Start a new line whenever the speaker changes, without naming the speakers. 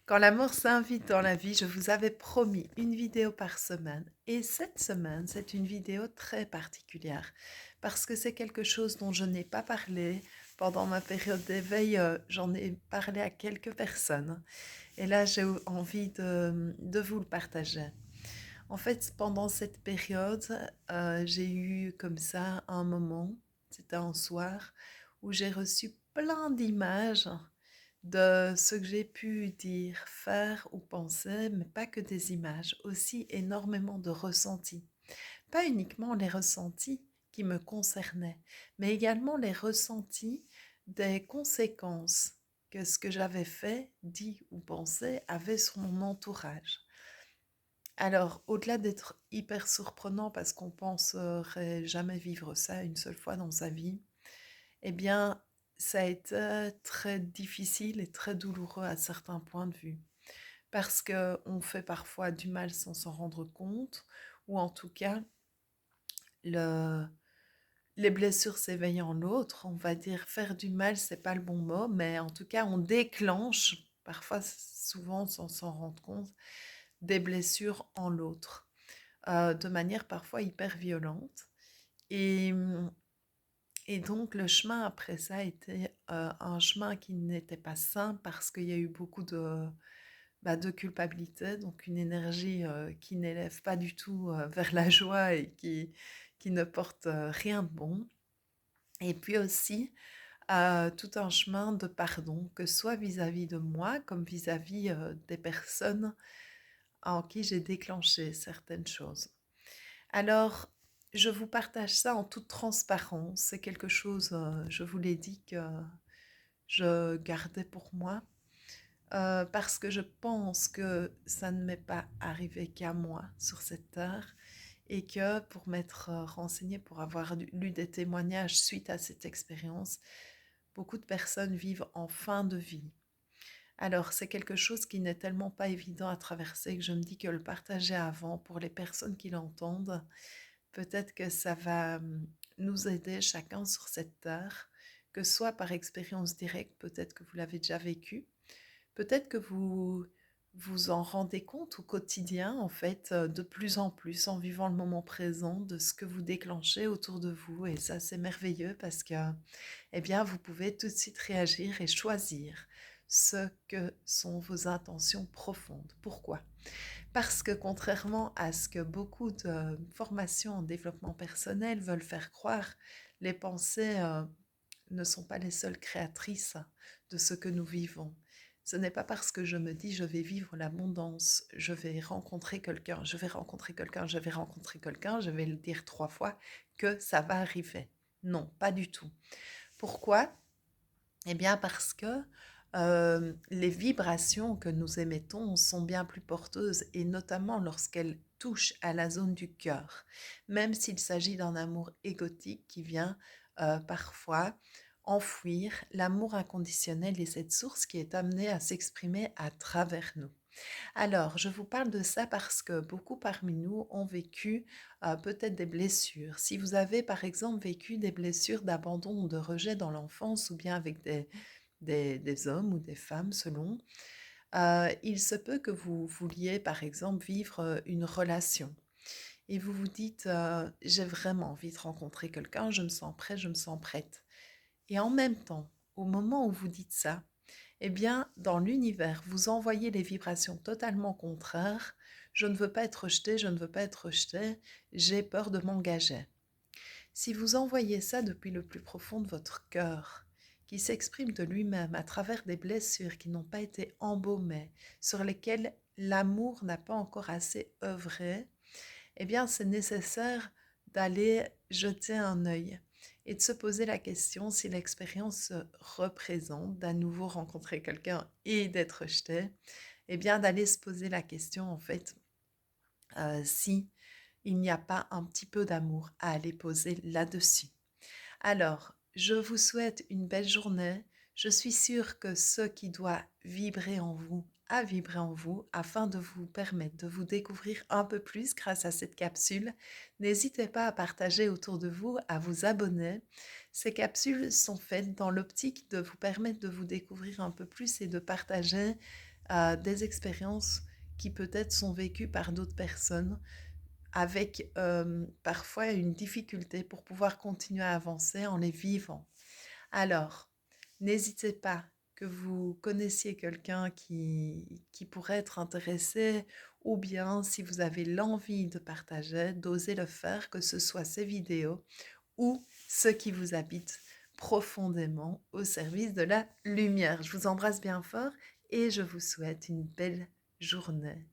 Quand l'amour s'invite dans la vie, je vous avais promis une vidéo par semaine. Et cette semaine, c'est une vidéo très particulière parce que c'est quelque chose dont je n'ai pas parlé pendant ma période d'éveil. J'en ai parlé à quelques personnes. Et là, j'ai envie de vous le partager. En fait, pendant cette période, j'ai eu comme ça un moment, c'était un soir, où j'ai reçu plein d'images de ce que j'ai pu dire, faire ou penser, mais pas que des images, aussi énormément de ressentis. Pas uniquement les ressentis qui me concernaient, mais également les ressentis des conséquences que ce que j'avais fait, dit ou pensé avait sur mon entourage. Alors, au-delà d'être hyper surprenant parce qu'on penserait jamais vivre ça une seule fois dans sa vie, eh bien, ça a été très difficile et très douloureux à certains points de vue. Parce qu'on fait parfois du mal sans s'en rendre compte, ou en tout cas, le, les blessures s'éveillent en l'autre. On va dire faire du mal, c'est pas le bon mot, mais en tout cas, on déclenche, parfois, souvent sans s'en rendre compte, des blessures en l'autre, de manière parfois hyper violente. Et Et donc le chemin après ça a été, un chemin qui n'était pas simple parce qu'il y a eu beaucoup de culpabilité, donc une énergie, qui n'élève pas du tout, vers la joie et qui ne porte, rien de bon. Et puis aussi, tout un chemin de pardon, que ce soit vis-à-vis de moi comme vis-à-vis, des personnes en qui j'ai déclenché certaines choses. Alors, je vous partage ça en toute transparence. C'est quelque chose, je vous l'ai dit, que je gardais pour moi, parce que je pense que ça ne m'est pas arrivé qu'à moi sur cette terre et que pour m'être renseignée, pour avoir lu des témoignages suite à cette expérience, beaucoup de personnes vivent en fin de vie. Alors, c'est quelque chose qui n'est tellement pas évident à traverser que je me dis que le partager avant pour les personnes qui l'entendent, peut-être que ça va nous aider chacun sur cette terre, que ce soit par expérience directe, peut-être que vous l'avez déjà vécu, peut-être que vous vous en rendez compte au quotidien, en fait, de plus en plus, en vivant le moment présent, de ce que vous déclenchez autour de vous. Et ça, c'est merveilleux parce que, eh bien, vous pouvez tout de suite réagir et choisir ce que sont vos intentions profondes. Pourquoi? Parce que contrairement à ce que beaucoup de formations en développement personnel veulent faire croire, les pensées ne sont pas les seules créatrices de ce que nous vivons. Ce n'est pas parce que je me dis je vais vivre l'abondance, je vais rencontrer quelqu'un, je vais rencontrer quelqu'un, je vais rencontrer quelqu'un, je vais le dire 3 fois, que ça va arriver. Non, pas du tout. Pourquoi? Eh bien parce que les vibrations que nous émettons sont bien plus porteuses et notamment lorsqu'elles touchent à la zone du cœur, même s'il s'agit d'un amour égotique qui vient parfois enfouir l'amour inconditionnel et cette source qui est amenée à s'exprimer à travers nous. Alors, je vous parle de ça parce que beaucoup parmi nous ont vécu peut-être des blessures. Si vous avez par exemple vécu des blessures d'abandon ou de rejet dans l'enfance ou bien avec des hommes ou des femmes selon, il se peut que vous vouliez par exemple vivre une relation et vous vous dites j'ai vraiment envie de rencontrer quelqu'un, je me sens prêt, je me sens prête. Et en même temps, au moment où vous dites ça, eh bien, dans l'univers, vous envoyez les vibrations totalement contraires. Je ne veux pas être rejeté, je ne veux pas être rejeté, j'ai peur de m'engager. Si vous envoyez ça depuis le plus profond de votre cœur, qui s'exprime de lui-même à travers des blessures qui n'ont pas été embaumées, sur lesquelles l'amour n'a pas encore assez œuvré, eh bien, c'est nécessaire d'aller jeter un œil et de se poser la question si l'expérience se représente d'à nouveau rencontrer quelqu'un et d'être rejeté, eh bien, d'aller se poser la question, en fait, si il n'y a pas un petit peu d'amour à aller poser là-dessus. Alors, je vous souhaite une belle journée. Je suis sûre que ce qui doit vibrer en vous a vibré en vous afin de vous permettre de vous découvrir un peu plus grâce à cette capsule. N'hésitez pas à partager autour de vous, à vous abonner. Ces capsules sont faites dans l'optique de vous permettre de vous découvrir un peu plus et de partager des expériences qui peut-être sont vécues par d'autres personnes avec parfois une difficulté pour pouvoir continuer à avancer en les vivant. Alors, n'hésitez pas que vous connaissiez quelqu'un qui pourrait être intéressé, ou bien si vous avez l'envie de partager, d'oser le faire, que ce soit ces vidéos ou ce qui vous habite profondément au service de la lumière. Je vous embrasse bien fort et je vous souhaite une belle journée.